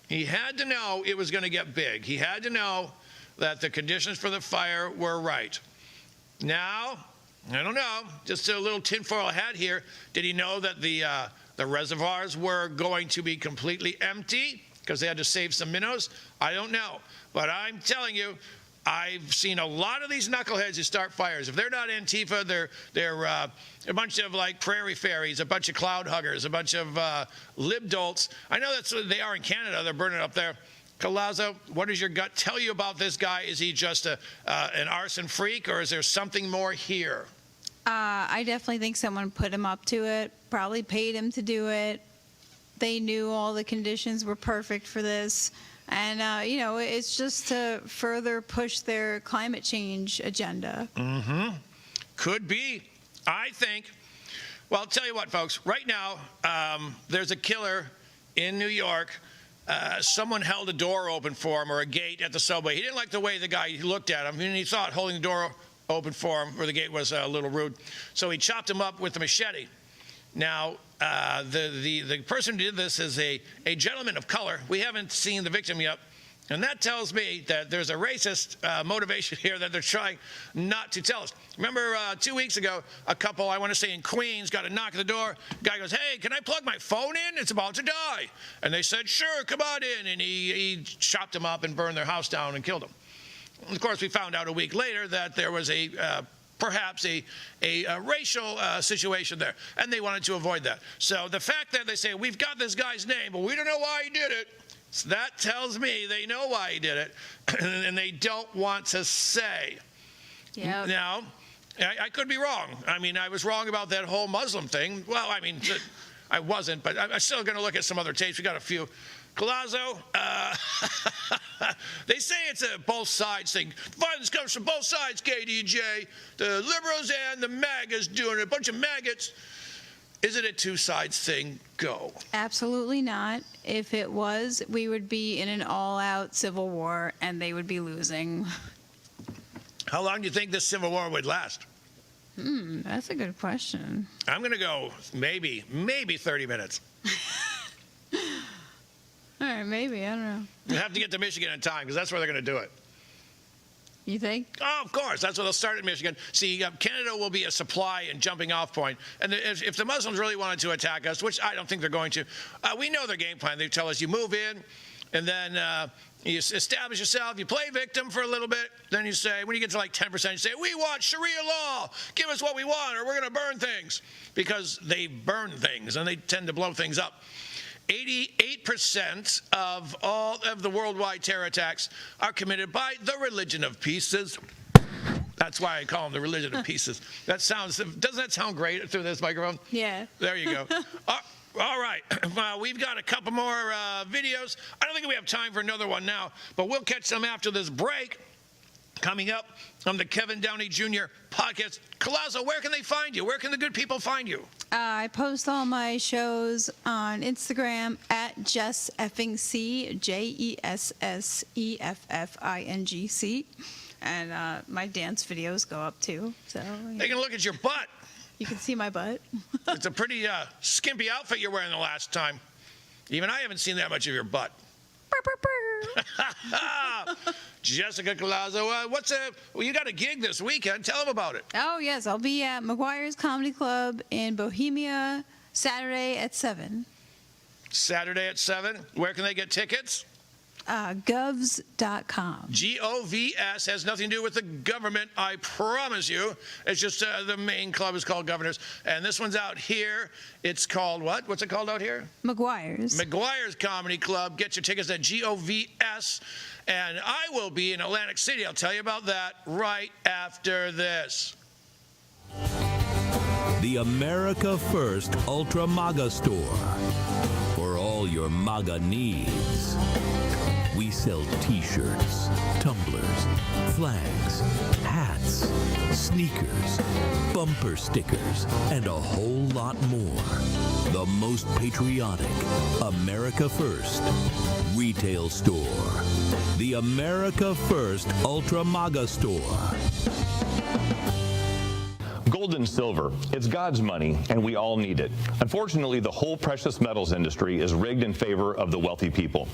Speaker 2: He had to know it was going to get big. He had to know that the conditions for the fire were right. Now, I don't know, just a little tinfoil hat here. Did he know that the reservoirs were going to be completely empty because they had to save some minnows? I don't know. But I'm telling you, I've seen a lot of these knuckleheads who start fires. If they're not Antifa, they're a bunch of like prairie fairies, a bunch of cloud huggers, a bunch of lib dolts. I know that's what they are in Canada. They're burning up there. Collazo, what does your gut tell you about this guy? Is he just an arson freak, or is there something more here?
Speaker 3: I definitely think someone put him up to it, probably paid him to do it. They knew all the conditions were perfect for this. And, it's just to further push their climate change agenda.
Speaker 2: Mm-hmm. Could be. I think. Well, I'll tell you what, folks. Right now, there's a killer in New York. Someone held a door open for him, or a gate at the subway. He didn't like the way the guy looked at him, and he thought holding the door open for him, or the gate, was a little rude. So he chopped him up with a machete. Now, the person who did this is a gentleman of color. We haven't seen the victim yet. And that tells me that there's a racist motivation here that they're trying not to tell us. Remember 2 weeks ago, a couple, I want to say in Queens, got a knock at the door. Guy goes, hey, can I plug my phone in? It's about to die. And they said, sure, come on in. And he chopped them up and burned their house down and killed them. And of course, we found out a week later that there was perhaps a racial situation there, and they wanted to avoid that. So the fact that they say, we've got this guy's name, but we don't know why he did it, so that tells me they know why he did it, and they don't want to say.
Speaker 3: Yeah.
Speaker 2: Now, I could be wrong. I mean, I was wrong about that whole Muslim thing. Well, I mean, I wasn't, but I'm still going to look at some other tapes. We got a few. Collazo, they say it's a both sides thing. Violence comes from both sides, KDJ. The liberals and the MAGAs doing it. A bunch of maggots. Is it a two-sides thing? Go.
Speaker 3: Absolutely not. If it was, we would be in an all-out civil war, and they would be losing.
Speaker 2: How long do you think this civil war would last?
Speaker 3: That's a good question.
Speaker 2: I'm going to go maybe 30 minutes.
Speaker 3: All right, maybe. I don't know.
Speaker 2: You have to get to Michigan in time because that's where they're going to do it.
Speaker 3: You think?
Speaker 2: Oh, of course. That's where they'll start in Michigan. See, Canada will be a supply and jumping off point. And if the Muslims really wanted to attack us, which I don't think they're going to, we know their game plan. They tell us you move in and then you establish yourself, you play victim for a little bit. Then you say, when you get to like 10%, you say, we want Sharia law. Give us what we want or we're going to burn things. Because they burn things and they tend to blow things up. 88% of all of the worldwide terror attacks are committed by the religion of pieces. That's why I call them the religion of pieces. Doesn't that sound great through this microphone?
Speaker 3: Yeah.
Speaker 2: There you go. All right. We've got a couple more videos. I don't think we have time for another one now, but we'll catch them after this break. Coming up on the Kevin Downey Jr. podcast. Colazo, where can they find you? Where can the good people find you?
Speaker 3: I post all my shows on Instagram at JessEffingC, JessEffingC. And my dance videos go up too. So
Speaker 2: they can look at your butt.
Speaker 3: You can see my butt.
Speaker 2: It's a pretty skimpy outfit you're wearing the last time. Even I haven't seen that much of your butt. Jessica Colazo, well, you got a gig this weekend. Tell them about it.
Speaker 3: Oh, yes. I'll be at McGuire's Comedy Club in Bohemia Saturday at 7.
Speaker 2: Saturday at 7. Where can they get tickets?
Speaker 3: Govs.com.
Speaker 2: Govs has nothing to do with the government, I promise you. It's just the main club is called Governors. And this one's out here. It's called what? What's it called out here?
Speaker 3: McGuire's.
Speaker 2: McGuire's Comedy Club. Get your tickets at Govs. And I will be in Atlantic City. I'll tell you about that right after this.
Speaker 4: The America First Ultra MAGA store. For all your MAGA needs. We sell t-shirts, tumblers, flags, hats, sneakers, bumper stickers, and a whole lot more. The most patriotic America First retail store. The America First Ultra MAGA store.
Speaker 6: Gold and silver, it's God's money, and we all need it. Unfortunately, the whole precious metals industry is rigged in favor of the wealthy people.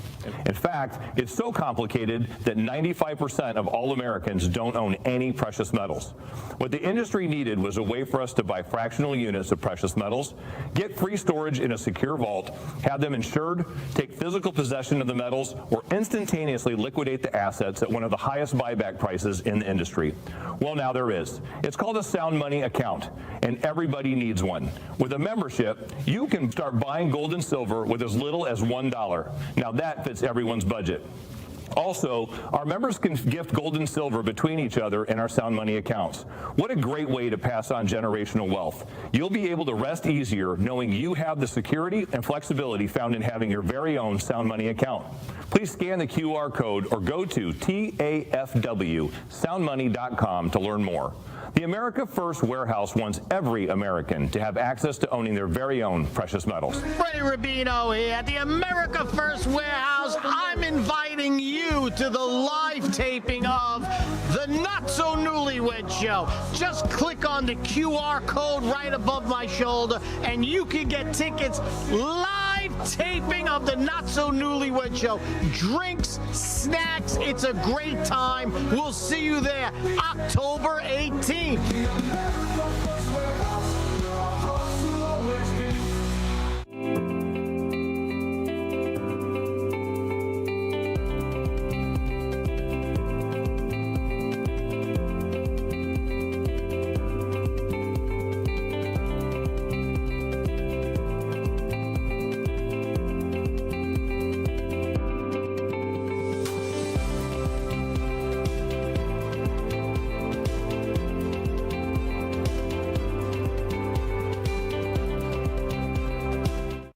Speaker 6: In fact, it's so complicated that 95% of all Americans don't own any precious metals. What the industry needed was a way for us to buy fractional units of precious metals, get free storage in a secure vault, have them insured, take physical possession of the metals, or instantaneously liquidate the assets at one of the highest buyback prices in the industry. Well, now there is. It's called a sound money account, and everybody needs one. With a membership, you can start buying gold and silver with as little as $1. Now that fits everyone's budget. Also, our members can gift gold and silver between each other in our Sound Money accounts. What a great way to pass on generational wealth. You'll be able to rest easier knowing you have the security and flexibility found in having your very own Sound Money account. Please scan the QR code or go to TAFWSoundmoney.com to learn more. The America First Warehouse wants every American to have access to owning their very own precious metals.
Speaker 10: Freddie Rubino here at the America First Warehouse. I'm inviting you to the live taping of the Not So Newlywed Show. Just click on the QR code right above my shoulder and you can get tickets live taping of the Not So Newlywed Show. Drinks, snacks, it's a great time. We'll see you there October 18th.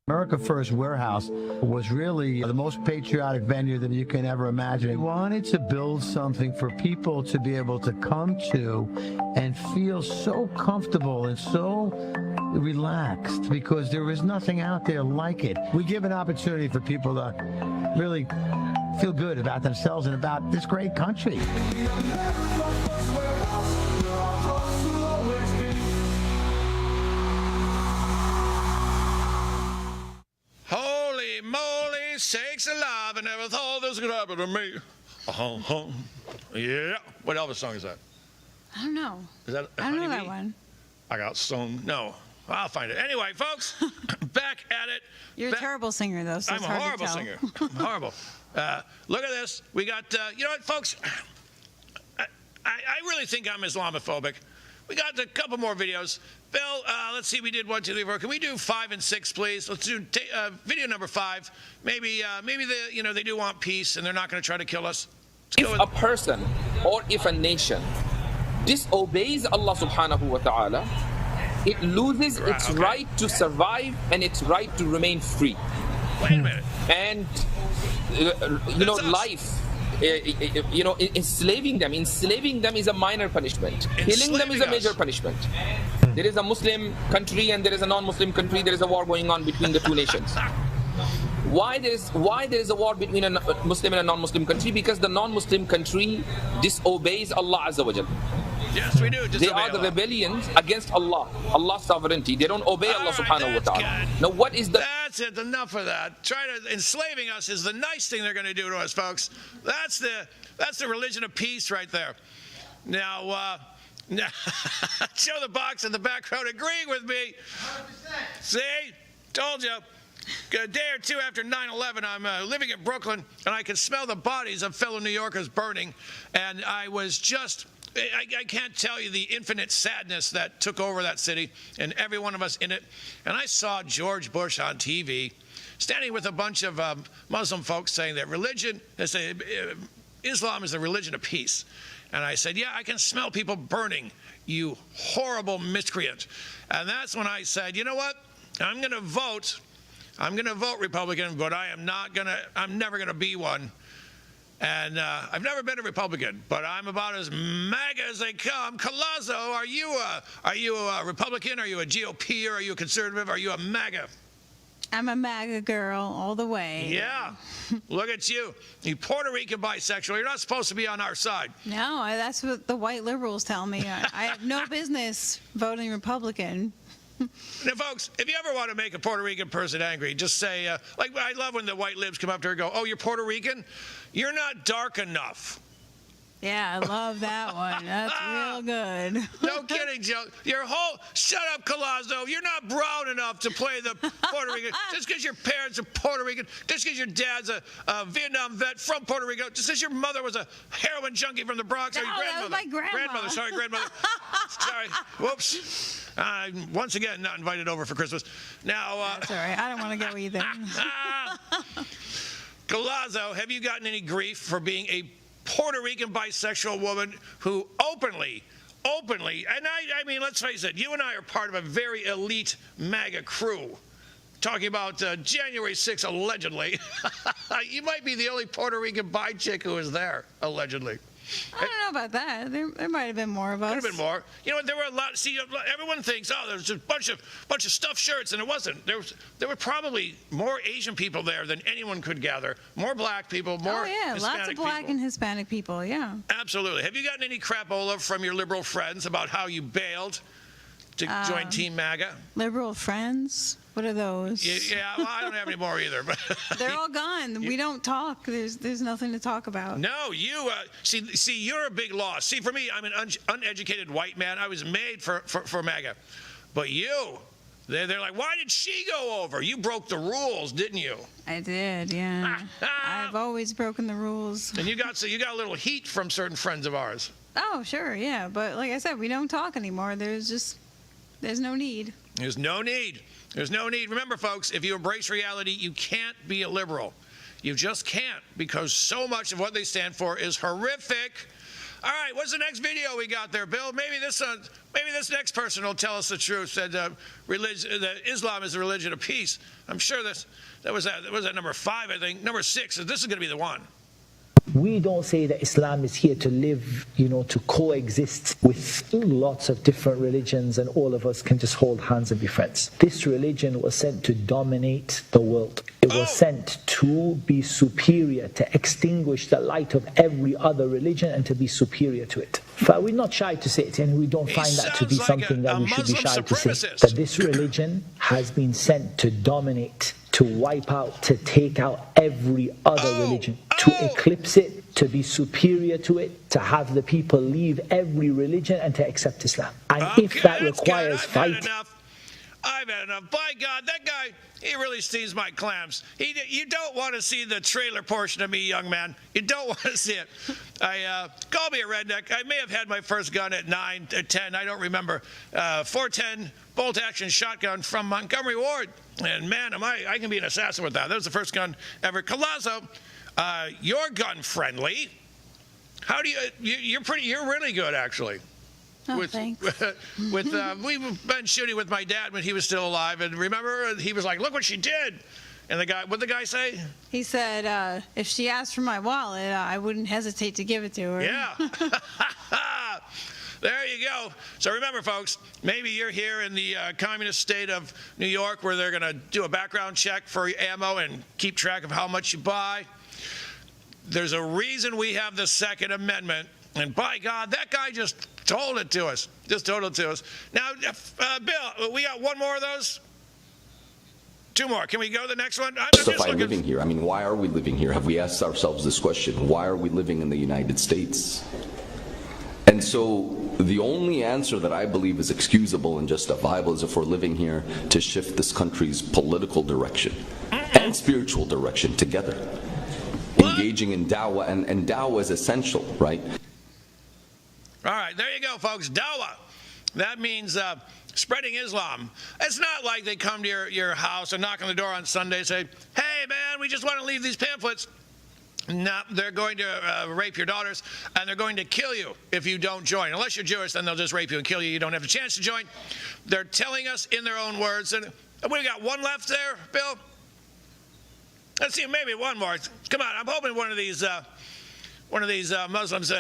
Speaker 11: America First Warehouse was really the most patriotic venue that you can ever imagine. We wanted to build something for people to be able to come to and feel so comfortable and so relaxed because there is nothing out there like it. We give an opportunity for people to really feel good about themselves and about this great country.
Speaker 2: sakes alive, I never thought this could happen to me. Yeah. What Elvis song is that?
Speaker 3: I don't know.
Speaker 2: Is that
Speaker 3: I don't know
Speaker 2: Honey
Speaker 3: that
Speaker 2: Bee?
Speaker 3: one.
Speaker 2: I got stoned. No. I'll find it. Anyway, folks, back at it.
Speaker 3: You're a terrible singer, though, so
Speaker 2: I'm
Speaker 3: it's
Speaker 2: a
Speaker 3: hard
Speaker 2: horrible
Speaker 3: to tell.
Speaker 2: singer. I'm horrible. Look at this. We got, you know what, folks? I really think I'm Islamophobic. We got a couple more videos. Bill, let's see. We did 1, 2, 3, 4. Can we do 5 and 6, please? Let's do video number 5. Maybe they do want peace and they're not going to try to kill us.
Speaker 7: If a person or if a nation disobeys Allah subhanahu wa ta'ala, it loses its right to survive and its right to remain free.
Speaker 2: Wait a minute.
Speaker 7: And, life, enslaving them is a minor punishment. Killing them is a major punishment. There is a Muslim country and there is a non-Muslim country. There is a war going on between the two nations. Why there is a war between a Muslim and a non-Muslim country? Because the non-Muslim country disobeys Allah Azza wa Jal.
Speaker 2: Yes, we do.
Speaker 7: They are the rebellions against Allah, Allah's sovereignty. They don't obey Allah subhanahu wa ta'ala. Now what is the...
Speaker 2: That's it. Enough of that. Enslaving us is the nice thing they're going to do to us, folks. That's the religion of peace right there. Now, show the box in the background agreeing with me. 100%. See? Told you. A day or two after 9/11, I'm living in Brooklyn, and I could smell the bodies of fellow New Yorkers burning, and I was just... I can't tell you the infinite sadness that took over that city and every one of us in it. And I saw George Bush on TV standing with a bunch of Muslim folks saying that Islam is the religion of peace. And I said, yeah, I can smell people burning, you horrible miscreant. And that's when I said, you know what? I'm going to vote Republican, but I'm never going to be one. And I've never been a Republican, but I'm about as MAGA as they come. Collazo, are you a Republican? Are you a GOP? Or are you a conservative? Are you a MAGA?
Speaker 3: I'm a MAGA girl all the way.
Speaker 2: Yeah. Look at you. You Puerto Rican bisexual. You're not supposed to be on our side.
Speaker 3: No, that's what the white liberals tell me. I have no business voting Republican.
Speaker 2: Now, folks, if you ever want to make a Puerto Rican person angry, just say, like, I love when the white libs come up to her and go, oh, you're Puerto Rican? You're not dark enough.
Speaker 3: Yeah, I love that one. That's real good.
Speaker 2: No kidding, Joe. Shut up, Collazo. You're not brown enough to play the Puerto Rican. Just because your parents are Puerto Rican, just because your dad's a Vietnam vet from Puerto Rico, just because your mother was a heroin junkie from the Bronx, or your grandmother.
Speaker 3: That was my grandma.
Speaker 2: Sorry, grandmother. Sorry. Whoops. Once again, not invited over for Christmas. Now,
Speaker 3: that's all right. I don't want to go either.
Speaker 2: Collazo, have you gotten any grief for being a Puerto Rican bisexual woman who openly, and I mean, let's face it, you and I are part of a very elite MAGA crew. Talking about January 6th, allegedly. You might be the only Puerto Rican bi chick who was there, allegedly.
Speaker 3: I don't know about that. There might have been more of us.
Speaker 2: Could have been more. You know, there were a lot. See, everyone thinks, oh, there's a bunch of stuffed shirts, and it wasn't. There were probably more Asian people there than anyone could gather. More black people, more Hispanic
Speaker 3: lots of black
Speaker 2: people.
Speaker 3: and Hispanic people. Yeah.
Speaker 2: Absolutely. Have you gotten any crapola from your liberal friends about how you bailed to join Team MAGA?
Speaker 3: Liberal friends? What are those?
Speaker 2: Yeah, well, I don't have any more either. But
Speaker 3: they're all gone. We don't talk. There's nothing to talk about.
Speaker 2: No, you see, you're a big loss. See, for me, I'm an uneducated white man. I was made for MAGA, but you, they're like, why did she go over? You broke the rules, didn't you?
Speaker 3: I did, yeah. I've always broken the rules.
Speaker 2: And you got a little heat from certain friends of ours.
Speaker 3: Oh, sure, yeah. But like I said, we don't talk anymore. There's no need.
Speaker 2: There's no need. There's no need. Remember, folks, if you embrace reality, you can't be a liberal. You just can't, because so much of what they stand for is horrific. All right, what's the next video we got there, Bill? Maybe this next person will tell us the truth. That Islam is the religion of peace. I'm sure that was number 5, I think. Number 6. This is going to be the one.
Speaker 8: We don't say that Islam is here to live, to coexist with lots of different religions and all of us can just hold hands and be friends. This religion was sent to dominate the world. It was sent to be superior, to extinguish the light of every other religion and to be superior to it. But we're not shy to say it, and we don't find that to be something that we should be shy to say. That this religion has been sent to dominate, to wipe out, to take out every other religion, to eclipse it, to be superior to it, to have the people leave every religion and to accept Islam. And if that requires fight...
Speaker 2: I've had enough. By God, that guy, he really steams my clams. You don't want to see the trailer portion of me, young man. You don't want to see it. Call me a redneck. I may have had my first gun at 9 or 10. I don't remember. 410 bolt-action shotgun from Montgomery Ward. And, man, I can be an assassin with that. That was the first gun ever. Colazo, you're gun-friendly. How do you're really good, actually.
Speaker 3: Oh, thanks.
Speaker 2: We've been shooting with my dad when he was still alive, and remember, he was like, "Look what she did," and what'd the guy say?
Speaker 3: He said, "If she asked for my wallet, I wouldn't hesitate to give it to her."
Speaker 2: Yeah. There you go. So remember, folks, maybe you're here in the communist state of New York, where they're going to do a background check for ammo and keep track of how much you buy. There's a reason we have the Second Amendment. And by God, that guy just told it to us. Now, Bill, we got one more of those? Two more. Can we go to the next one?
Speaker 12: Justify living here. I mean, why are we living here? Have we asked ourselves this question? Why are we living in the United States? And so the only answer that I believe is excusable and justifiable is if we're living here to shift this country's political direction and spiritual direction together. Engaging in dawah, and dawah is essential, right?
Speaker 2: All right, there you go, folks. Dawah. That means spreading Islam. It's not like they come to your house and knock on the door on Sunday and say, "Hey, man, we just want to leave these pamphlets." No, they're going to rape your daughters, and they're going to kill you if you don't join. Unless you're Jewish, then they'll just rape you and kill you. You don't have a chance to join. They're telling us in their own words. And we got one left there, Bill? Let's see, maybe one more. Come on, I'm hoping one of these Muslims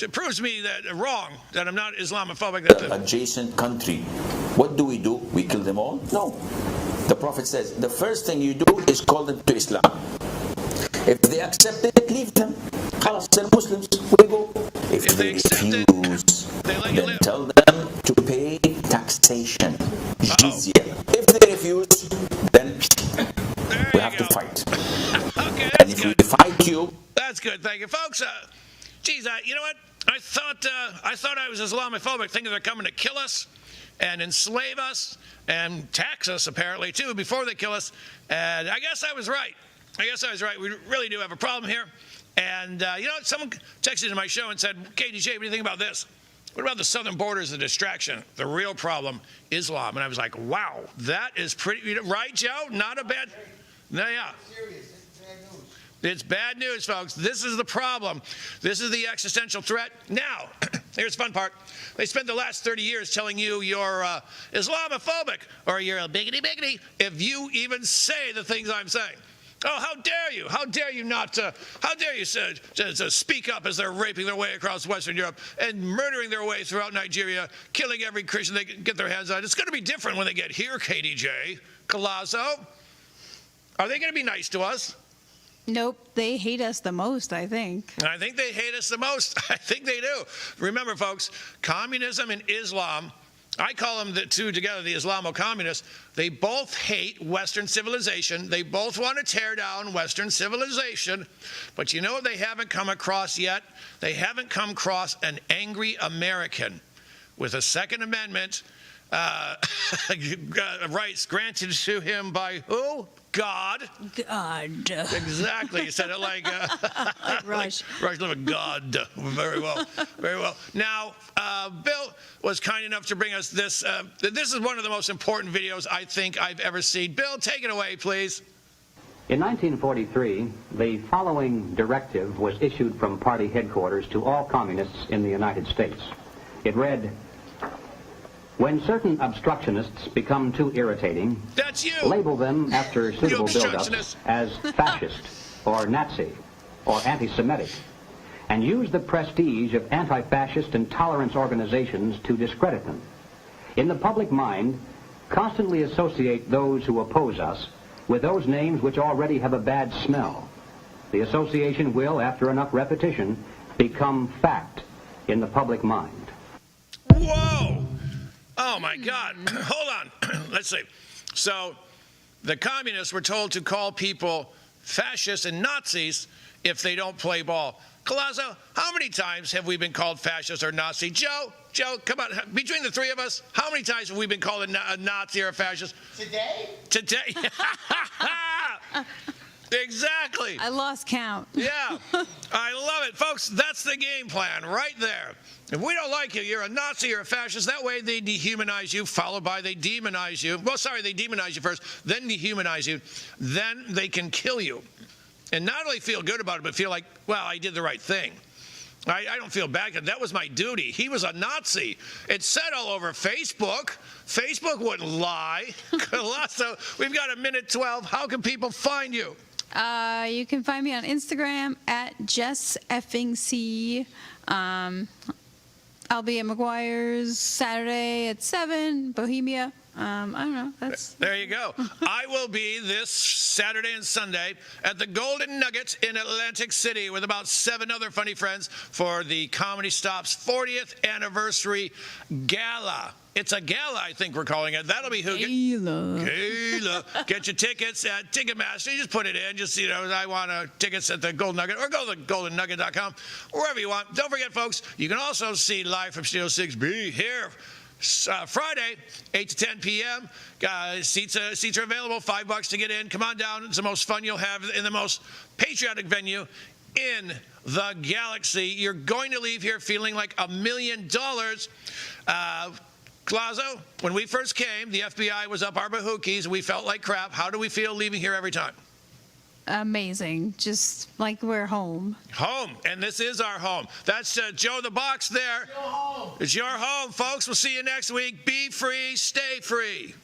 Speaker 2: it proves to me that wrong, that I'm not Islamophobic.
Speaker 13: Adjacent country. What do? We kill them all? No. The Prophet says the first thing you do is call them to Islam. If they accept it, leave them. They're Muslims. We go. If they refuse, then tell them to pay taxation, jizya. If they refuse, then we have to fight.
Speaker 2: Okay,
Speaker 13: and if we fight you,
Speaker 2: that's good. Thank you, folks. Geez, you know what? I thought I was Islamophobic, thinking they're coming to kill us and enslave us and tax us, apparently, too, before they kill us. And I guess I was right. We really do have a problem here. And you know what? Someone texted into my show and said, "KDJ, what do you think about this? What about the southern border as a distraction? The real problem, Islam." And I was like, wow, that is pretty, right, Joe? Not a bad, yeah. It's bad news, folks. This is the problem. This is the existential threat. Now, here's the fun part. They spent the last 30 years telling you you're Islamophobic or you're a biggity if you even say the things I'm saying. Oh, how dare you? How dare you not? How dare you to speak up as they're raping their way across Western Europe and murdering their way throughout Nigeria, killing every Christian they can get their hands on? It's going to be different when they get here, KDJ. Colazo. Are they going to be nice to us?
Speaker 3: Nope, they hate us the most, I think.
Speaker 2: I think they hate us the most. I think they do. Remember, folks, communism and Islam, I call them the two together, the Islamo-communists. They both hate Western civilization. They both want to tear down Western civilization. But you know what they haven't come across yet? They haven't come across an angry American with a Second Amendment rights granted to him by who? God. Exactly. You said it like
Speaker 3: Rush.
Speaker 2: Rush Limbaugh. God. Very well. Very well. Now, Bill was kind enough to bring us this. This is one of the most important videos I think I've ever seen. Bill, take it away, please.
Speaker 23: In 1943, the following directive was issued from party headquarters to all communists in the United States. It read, "When certain obstructionists become too irritating,
Speaker 2: that's you.
Speaker 23: Label them after suitable build-ups as fascist or Nazi or anti-Semitic, and use the prestige of anti-fascist and tolerance organizations to discredit them. In the public mind, constantly associate those who oppose us with those names which already have a bad smell. The association will, after enough repetition, become fact in the public mind."
Speaker 2: Whoa! Oh, my God. Hold on. Let's see. So, the communists were told to call people fascists and Nazis if they don't play ball. Collazo, how many times have we been called fascist or Nazi? Joe, come on. Between the three of us, how many times have we been called a Nazi or a fascist? Today? Exactly.
Speaker 3: I lost count.
Speaker 2: Yeah. I love it. Folks, that's the game plan right there. If we don't like you, you're a Nazi or a fascist. That way they dehumanize you, followed by they demonize you. Well, sorry, they demonize you first, then dehumanize you. Then they can kill you. And not only feel good about it, but feel like, well, I did the right thing. I don't feel bad. That was my duty. He was a Nazi. It's said all over Facebook. Facebook wouldn't lie. So we've got 1:12. How can people find you?
Speaker 3: You can find me on Instagram at JessFingC. I'll be at McGuire's Saturday at 7, Bohemia. I don't know.
Speaker 2: There you go. I will be this Saturday and Sunday at the Golden Nugget in Atlantic City with about 7 other funny friends for the Comedy Stop's 40th anniversary gala. It's a gala, I think we're calling it. That'll be who? Gala. Get your tickets at Ticketmaster. You just put it in. Just, I want tickets at the Golden Nugget, or go to goldennugget.com, wherever you want. Don't forget, folks, you can also see live from Studio 6B here Friday, 8 to 10 p.m. Seats are available, $5 to get in. Come on down. It's the most fun you'll have in the most patriotic venue in the galaxy. You're going to leave here feeling like $1 million. Glazo, when we first came, the FBI was up our bahookies. We felt like crap. How do we feel leaving here every time?
Speaker 3: Amazing. Just like we're home.
Speaker 2: Home. And this is our home. That's Joe the Box there. It's your home, folks. We'll see you next week. Be free. Stay free.